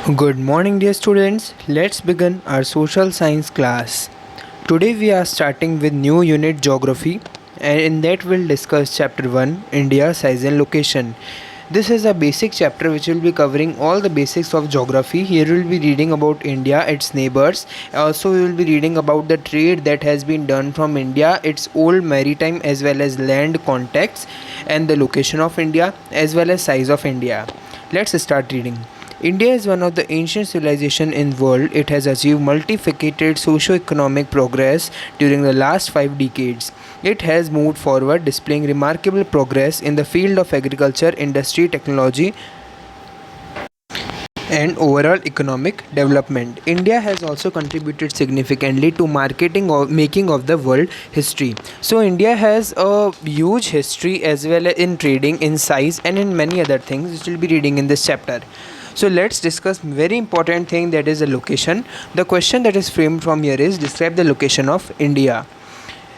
Good morning, dear students. Let's begin our social science class. Today we are starting with new unit geography, and in that we'll discuss chapter 1 India, size and location. This is a basic chapter which will be covering all the basics of geography. Here we will be reading about India, its neighbors. Also we will be reading about the trade that has been done from India, its old maritime as well as land contacts, and the location of India as well as size of India. Let's start reading. India is one of the ancient civilizations in the world. It has achieved multifaceted socio-economic progress during the last 5 decades. It has moved forward, displaying remarkable progress in the field of agriculture, industry, technology, and overall economic development. India has also contributed significantly to making of the world history. So India has a huge history as well as in trading, in size, and in many other things which we'll be reading in this chapter. So let's discuss very important thing, that is the location. The question that is framed from here is, describe the location of India.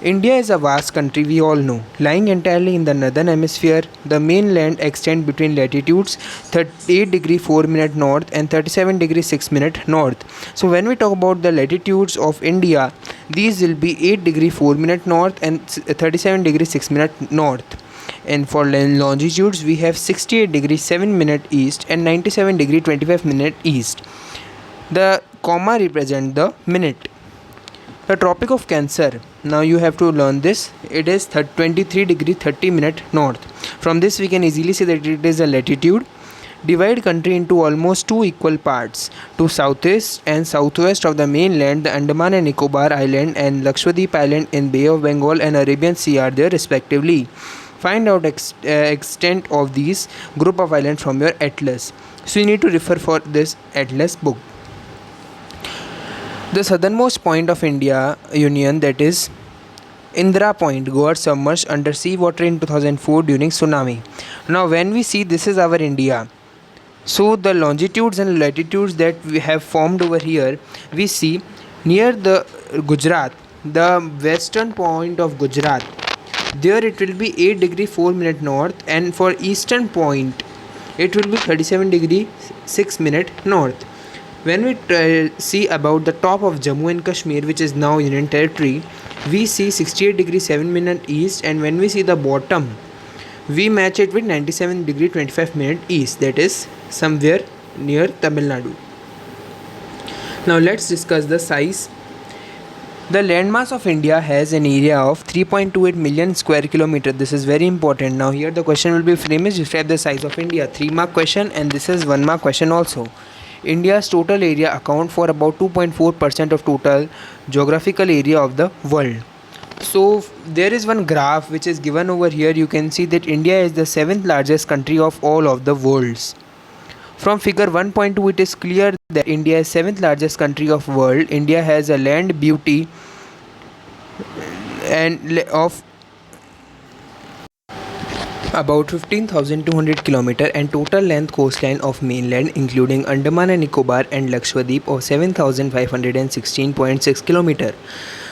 India is a vast country, we all know. Lying entirely in the northern hemisphere, the mainland extends between latitudes 38 degree 4 minute north and 37 degree 6 minute north. So when we talk about the latitudes of India, these will be 8 degree 4 minute north and 37 degree 6 minute north. And for longitudes, we have 68 degree 7 minute east and 97 degree 25 minute east. The comma represent the minute. The Tropic of Cancer, now you have to learn this. It is 23 degree 30 minute north. From this we can easily see that it is a latitude. Divide country into almost two equal parts. To southeast and southwest of the mainland, the Andaman and Nicobar Island and Lakshadweep Island in Bay of Bengal and Arabian Sea are there respectively. Find out extent of these group of islands from your atlas. So you need to refer for this atlas book. The southernmost point of India Union, that is Indira Point, got submerged under sea water in 2004 during tsunami. Now when we see this is our India, so the longitudes and latitudes that we have formed over here, we see near the Gujarat, the western point of Gujarat, there it will be 8 degree 4 minute north, and for eastern point it will be 37 degree 6 minute north. When we see about the top of Jammu and Kashmir, which is now Union Territory, we see 68 degree 7 minute east, and when we see the bottom, we match it with 97 degree 25 minute east, that is somewhere near Tamil Nadu. Now let's discuss the size. The landmass of India has an area of 3.28 million square kilometer. This is very important. Now here the question will be framed is, describe the size of India. 3-mark question, and this is 1-mark question also. India's total area account for about 2.4% of total geographical area of the world. So there is one graph which is given over here. You can see that India is the 7th largest country of all of the worlds. From figure 1.2 it is clear that India is 7th largest country of world. India has a land beauty and of about 15,200 km and total length coastline of mainland including Andaman and Nicobar and Lakshadweep of 7,516.6 km.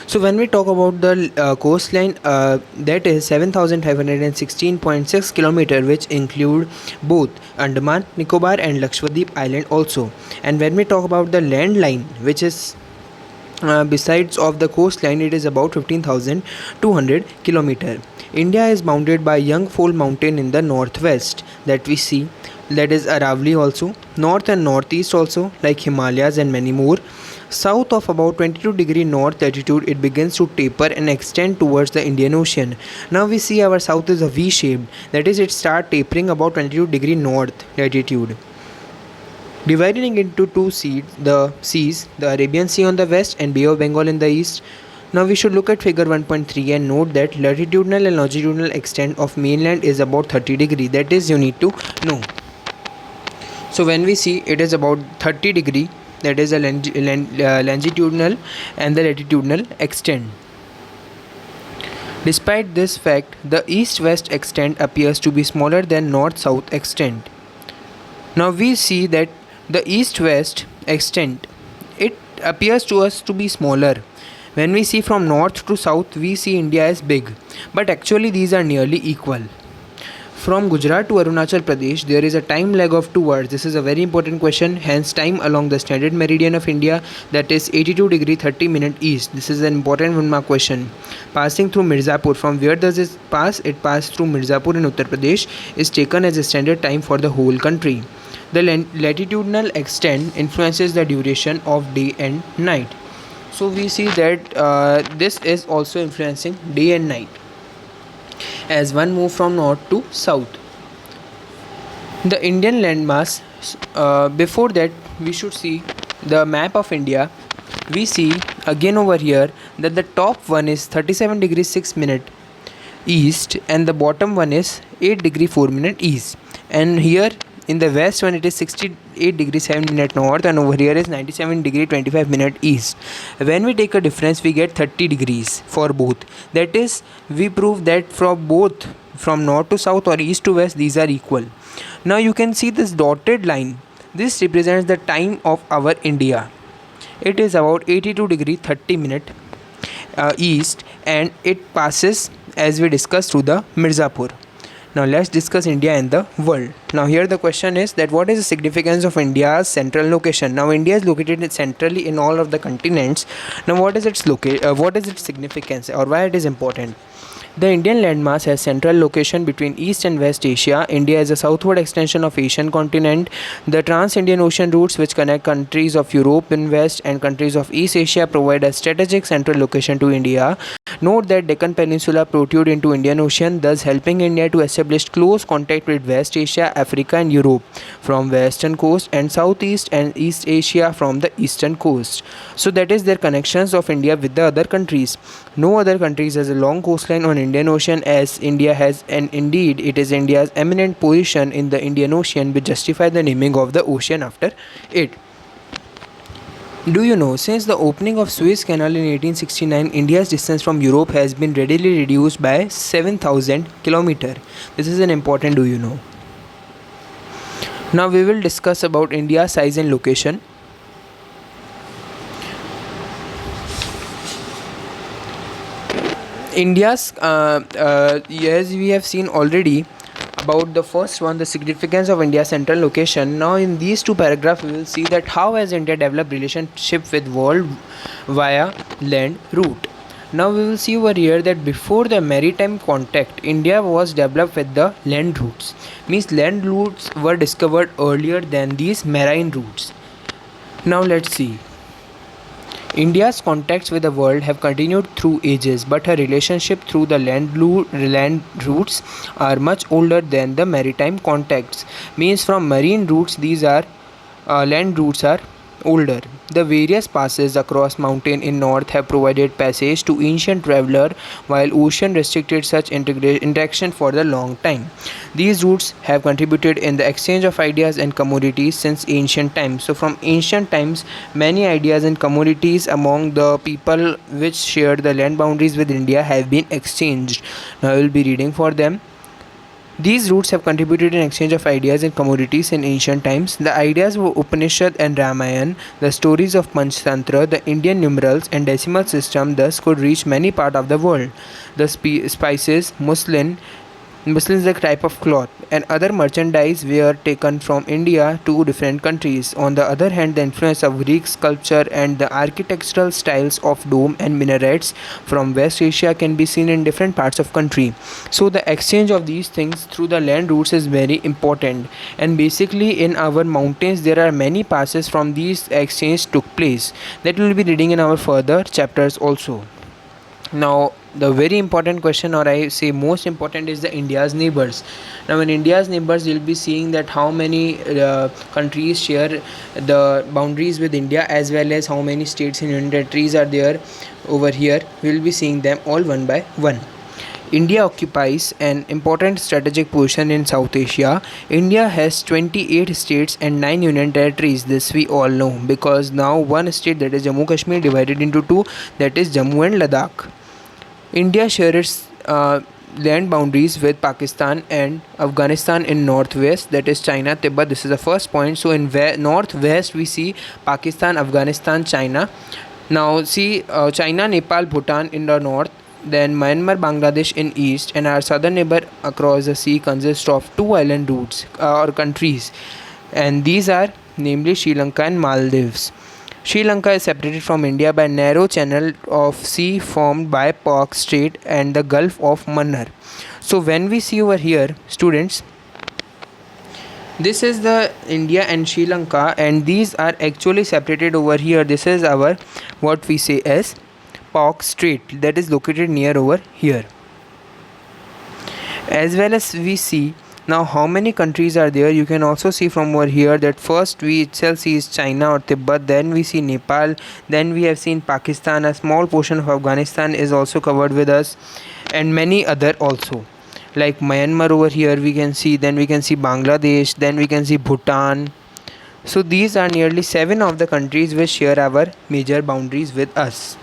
So when we talk about the coastline, that is 7,516.6 km, which include both Andaman, Nicobar and Lakshadweep Island also. And when we talk about the land line, which is besides of the coastline, it is about 15,200 km. India is bounded by Yangfol mountain in the northwest that we see, that is Aravalli also, north and northeast also like Himalayas and many more. South of about 22 degree north latitude it begins to taper and extend towards the Indian Ocean. Now we see our south is a V shaped, that is it start tapering about 22 degree north latitude. Dividing into two seas, the Arabian Sea on the west and Bay of Bengal in the east. Now we should look at figure 1.3 and note that latitudinal and longitudinal extent of mainland is about 30 degree. That is you need to know. So when we see it is about 30 degree, that is a longitudinal and the latitudinal extent. Despite this fact, the east-west extent appears to be smaller than north-south extent. Now we see that the east-west extent, it appears to us to be smaller. When we see from north to south, we see India as big, but actually these are nearly equal. From Gujarat to Arunachal Pradesh, there is a time lag of 2 hours. This is a very important question. Hence, time along the standard meridian of India, that is 82 degree 30 minute east. This is an important 1 mark question. Passing through Mirzapur. From where does it pass? It passes through Mirzapur in Uttar Pradesh. Is taken as a standard time for the whole country. The latitudinal extent influences the duration of day and night. So we see that this is also influencing day and night as one move from north to south. The Indian landmass, before that we should see the map of India. We see again over here that the top one is 37 degrees 6 minute east and the bottom one is 8 degree 4 minute east, and here in the west one it is 68 degree 7 minute north, and over here is 97 degree 25 minute east. When we take a difference we get 30 degrees for both. That is, we prove that from both, from north to south or east to west, these are equal. Now you can see this dotted line. This represents the time of our India. It is about 82 degree 30 minute east, and it passes, as we discussed, through the Mirzapur. Now let's discuss India and the world. Now here the question is that what is the significance of India's central location? Now India is located centrally in all of the continents. Now what is its significance, or why it is important? The Indian landmass has central location between East and West Asia. India is a southward extension of Asian continent. The Trans-Indian Ocean routes which connect countries of Europe in west and countries of East Asia provide a strategic central location to India. Note that Deccan Peninsula protrude into Indian Ocean, thus helping India to establish close contact with West Asia, Africa and Europe from western coast, and Southeast and East Asia from the eastern coast. So that is their connections of India with the other countries. No other countries has a long coastline on Indian Ocean as India has, and indeed it is India's eminent position in the Indian Ocean which justify the naming of the ocean after it. Do you know, since the opening of Suez Canal in 1869, India's distance from Europe has been readily reduced by 7,000 km. This is an important do you know. Now we will discuss about India's size and location. India's, as we have seen already, about the first one, the significance of India's central location. Now in these two paragraphs we will see that how has India developed relationship with world via land route. Now we will see over here that before the maritime contact, India was developed with the land routes. Means land routes were discovered earlier than these marine routes. Now let's see. India's contacts with the world have continued through ages, but her relationship through the land routes are much older than the maritime contacts. Means from marine routes, these are land routes are older. The various passes across mountain in north have provided passage to ancient traveler, while ocean restricted such interaction for the long time. These routes have contributed in the exchange of ideas and commodities since ancient times. So from ancient times, many ideas and commodities among the people which shared the land boundaries with India have been exchanged. Now I will be reading for them. These routes have contributed in exchange of ideas and commodities in ancient times. The ideas were Upanishad and Ramayana, the stories of Panchtantra, the Indian numerals and decimal system thus could reach many parts of the world. The spices, muslin is a type of cloth, and other merchandise were taken from India to different countries. On the other hand, the influence of Greek sculpture and the architectural styles of dome and minarets from West Asia can be seen in different parts of country. So the exchange of these things through the land routes is very important, and basically in our mountains there are many passes from these exchange took place. That we will be reading in our further chapters also. Now the very important question, or I say most important, is the India's neighbors. Now in India's neighbors you'll be seeing that how many countries share the boundaries with India, as well as how many states and union territories are there. Over here we'll be seeing them all one by one. India occupies an important strategic position in South Asia. India has 28 states and 9 union territories. This we all know, because now one state, that is Jammu Kashmir, divided into two, that is Jammu and Ladakh. India shares land boundaries with Pakistan and Afghanistan in northwest, that is China, Tibet. This is the first point. So in northwest we see Pakistan, Afghanistan, China. Now see China, Nepal, Bhutan in the north, then Myanmar, Bangladesh in east, and our southern neighbor across the sea consists of two island routes or countries, and these are namely Sri Lanka and Maldives. Sri Lanka is separated from India by a narrow channel of sea formed by Pak Strait and the Gulf of Mannar. So when we see over here, students, this is the India and Sri Lanka, and these are actually separated over here. This is our what we say as Pak Strait that is located near over here. As well as we see now how many countries are there, you can also see from over here that first we itself see is China or Tibet, then we see Nepal, then we have seen Pakistan, a small portion of Afghanistan is also covered with us, and many other also like Myanmar over here we can see, then we can see Bangladesh, then we can see Bhutan. So these are nearly 7 of the countries which share our major boundaries with us.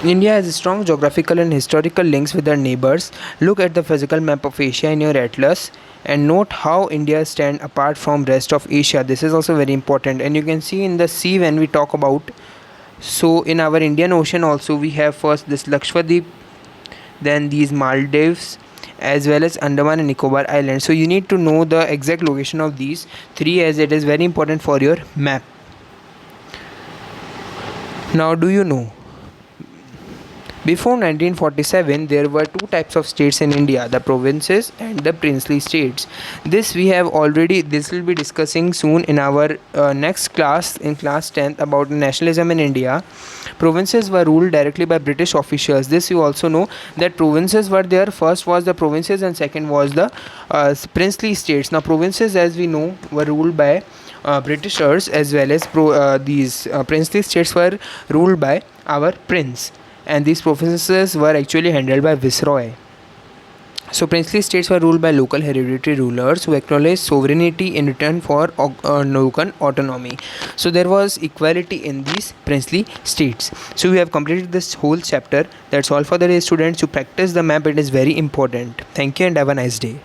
India has strong geographical and historical links with our neighbors. Look at the physical map of Asia in your atlas and note how India stands apart from rest of Asia. This is also very important, and you can see in the sea when we talk about, so in our Indian Ocean also we have first this Lakshadweep, then these Maldives, as well as Andaman and Nicobar Islands. So you need to know the exact location of these three as it is very important for your map. Now do you know, before 1947 there were two types of states in India, the provinces and the princely states. This will be discussing soon in our next class, in class 10th, about nationalism in India. Provinces were ruled directly by British officials. This you also know that provinces were there. First was the provinces and second was the princely states. Now provinces, as we know, were ruled by Britishers, as well as these princely states were ruled by our prince, and these provinces were actually handled by viceroy. So princely states were ruled by local hereditary rulers who acknowledged sovereignty in return for local autonomy. So there was equality in these princely states. So we have completed this whole chapter. That's all for the day, students. To practice the map, it is very important. Thank you and have a nice day.